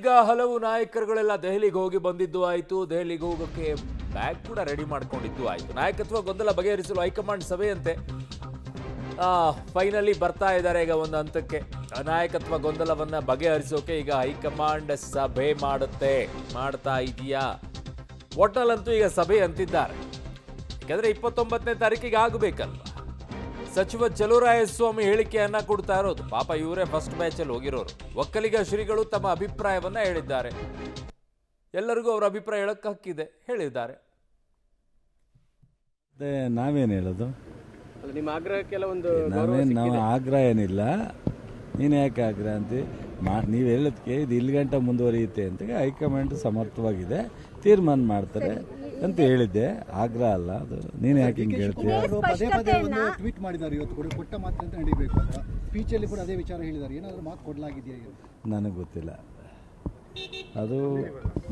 ಈಗ ಹಲವು ನಾಯಕರುಗಳೆಲ್ಲ ದೆಹಲಿಗೆ ಹೋಗಿ ಬಂದಿದ್ದು ಆಯಿತು. ದೆಹಲಿಗೆ ಹೋಗೋಕ್ಕೆ ಬ್ಯಾಗ್ ಕೂಡ ರೆಡಿ ಮಾಡ್ಕೊಂಡಿದ್ದು ಆಯಿತು. ನಾಯಕತ್ವ ಗೊಂದಲ ಬಗೆಹರಿಸಲು ಹೈಕಮಾಂಡ್ ಸಭೆಯಂತೆ ಫೈನಲಿ ಬರ್ತಾ ಇದ್ದಾರೆ. ಈಗ ಒಂದು ಹಂತಕ್ಕೆ ನಾಯಕತ್ವ ಗೊಂದಲವನ್ನ ಬಗೆಹರಿಸೋಕೆ ಈಗ ಹೈಕಮಾಂಡ್ ಸಭೆ ಮಾಡ್ತಾ ಇದೆಯಾ. ಒಟ್ನಲ್ಲಂತೂ ಈಗ ಸಭೆ ಅಂತಿದ್ದಾರೆ. ಯಾಕಂದ್ರೆ 29ನೇ ತಾರೀಕಿಗೆ ಆಗಬೇಕಲ್ವ. ಸಚಿವ ಚಲುವರಾಯಸ್ವಾಮಿ ಹೇಳಿಕೆಯನ್ನ ಕೊಡ್ತಾ ಇರೋದು. ಪಾಪ ಇವರೇ ಫಸ್ಟ್ ಬ್ಯಾಚ್ ಅಲ್ಲಿ ಹೋಗಿರೋರು. ಒಕ್ಕಲಿಗ ಶ್ರೀಗಳು ತಮ್ಮ ಅಭಿಪ್ರಾಯವನ್ನ ಹೇಳಿದ್ದಾರೆ. ಎಲ್ಲರಿಗೂ ಅವರ ಅಭಿಪ್ರಾಯ ಹೇಳಕ್ಕೆ ಹಕ್ಕಿದೆ, ಹೇಳಿದ್ದಾರೆ. ನಾವೇನು ಹೇಳೋದು? ನಿಮ್ಮ ಆಗ್ರಹಕ್ಕೆಲ್ಲ ಒಂದು ನಾವು ಆಗ್ರಹ ಏನಿಲ್ಲ. ನೀನು ಯಾಕೆ ಆಗ್ರಹ ಅಂತ ನೀವು ಹೇಳೋದಕ್ಕೆ ಇದು ಇಲ್ಲಿ ಗಂಟ ಮುಂದುವರಿಯುತ್ತೆ ಅಂತ ಹೈಕಮಾಂಡ್ ಸಮರ್ಥವಾಗಿದೆ, ತೀರ್ಮಾನ ಮಾಡ್ತಾರೆ ಅಂತ ಹೇಳಿದ್ದೆ. ಆಗ್ರಹ ಅಲ್ಲ ಅದು. ನೀನು ಯಾಕೆ ಹಿಂಗೆ ಹೇಳ್ತೀಯ? ಪದೇ ಪದೇ ಒಂದು ಟ್ವೀಟ್ ಮಾಡಿದ್ದಾರೆ, ಇವತ್ತು ಕೂಡ ಕೊಟ್ಟ ಮಾತಿನಂತೆ ನಡೀಬೇಕು ಅಂತ. ಸ್ಪೀಚಲ್ಲಿ ಕೂಡ ಅದೇ ವಿಚಾರ ಹೇಳಿದ್ದಾರೆ. ಏನಾದರೂ ಮಾತು ಕೊಡಲಾಗಿದೆಯಾ? ನನಗೆ ಗೊತ್ತಿಲ್ಲ. ಅದು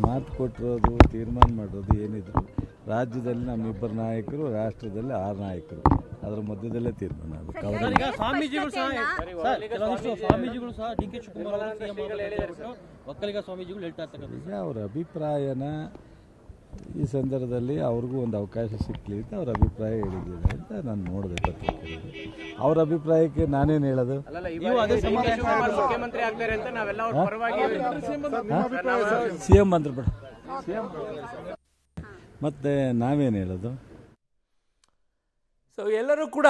ಮಾತು ಕೊಟ್ಟಿರೋದು, ತೀರ್ಮಾನ ಮಾಡೋದು ಏನಿದ್ರು ರಾಜ್ಯದಲ್ಲಿ ನಮ್ಮಿಬ್ಬರು ನಾಯಕರು, ರಾಷ್ಟ್ರದಲ್ಲಿ 6 ನಾಯಕರು, ಅದರ ಮಧ್ಯದಲ್ಲೇ ತೀರ್ಮಾನ ಆಗುತ್ತೆ. ಸ್ವಾಮೀಜಿಗಳು ಸಹ ಡಿ ಕೆ ಶಿವಕುಮಾರ್ ಒಕ್ಕಲಿಗ ಸ್ವಾಮೀಜಿಗಳು ಹೇಳ್ತಾ ಇರ್ತಕ್ಕಂಥ ಈಗ ಅವರ ಅಭಿಪ್ರಾಯನ ಈ ಸಂದರ್ಭದಲ್ಲಿ ಅವ್ರಿಗೂ ಒಂದು ಅವಕಾಶ ಸಿಕ್ಕಲಿ ಅಂತ ಅವ್ರ ಅಭಿಪ್ರಾಯ ಹೇಳಿದ್ದಾರೆ ಅಂತ ನಾನು ನೋಡಿದೆ ಪತ್ರಿಕೆಯಲ್ಲಿ. ಅವ್ರ ಅಭಿಪ್ರಾಯಕ್ಕೆ ನಾನೇನು ಹೇಳೋದು? ಮುಖ್ಯಮಂತ್ರಿ ಆಗ್ತಾರೆ ಅಂತ ನಾವೆಲ್ಲ ಅವ್ರ ಪರವಾಗಿ CM ಅಂದ್ರೆ ಬೇಡ, ಮತ್ತೆ ನಾವೇನು ಹೇಳೋದು? ಸೊ ಎಲ್ಲರೂ ಕೂಡ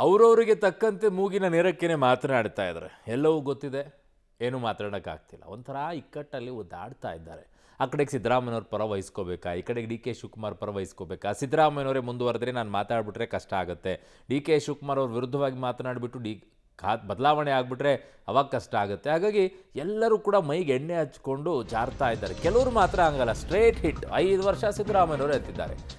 ಅವ್ರವ್ರಿಗೆ ತಕ್ಕಂತೆ ಮೂಗಿನ ನೇರಕ್ಕೇನೆ ಮಾತನಾಡ್ತಾ ಇದ್ದಾರೆ. ಎಲ್ಲವೂ ಗೊತ್ತಿದೆ, ಏನು ಮಾತಾಡೋಕ್ಕಾಗ್ತಿಲ್ಲ. ಒಂಥರ ಇಕ್ಕಟ್ಟಲ್ಲಿ ಒದ್ದಾಡ್ತಾ ಇದ್ದಾರೆ. ಆ ಕಡೆಗೆ ಸಿದ್ದರಾಮಯ್ಯವ್ರ ಪರ ವಹಿಸ್ಕೋಬೇಕಾ, ಈ ಕಡೆಗೆ ಡಿ ಕೆ ಶಿವಕುಮಾರ್ ಪರ ವಹಿಸ್ಕೋಬೇಕಾ. ಸಿದ್ದರಾಮಯ್ಯನವರೇ ಮುಂದುವರೆದ್ರೆ ನಾನು ಮಾತಾಡ್ಬಿಟ್ರೆ ಕಷ್ಟ ಆಗುತ್ತೆ. ಡಿ ಕೆ ಶಿವಕುಮಾರ್ ಅವ್ರ ವಿರುದ್ಧವಾಗಿ ಮಾತನಾಡಿಬಿಟ್ಟು ಬದಲಾವಣೆ ಆಗಿಬಿಟ್ರೆ ಅವಾಗ ಕಷ್ಟ ಆಗುತ್ತೆ. ಹಾಗಾಗಿ ಎಲ್ಲರೂ ಕೂಡ ಮೈಗೆ ಎಣ್ಣೆ ಹಚ್ಕೊಂಡು ಜಾರ್ತಾ ಇದ್ದಾರೆ. ಕೆಲವರು ಮಾತ್ರ ಹಂಗಲ್ಲ, ಸ್ಟ್ರೇಟ್ ಹಿಟ್ 5 ವರ್ಷ ಸಿದ್ದರಾಮಯ್ಯನವರು ಎತ್ತಿದ್ದಾರೆ.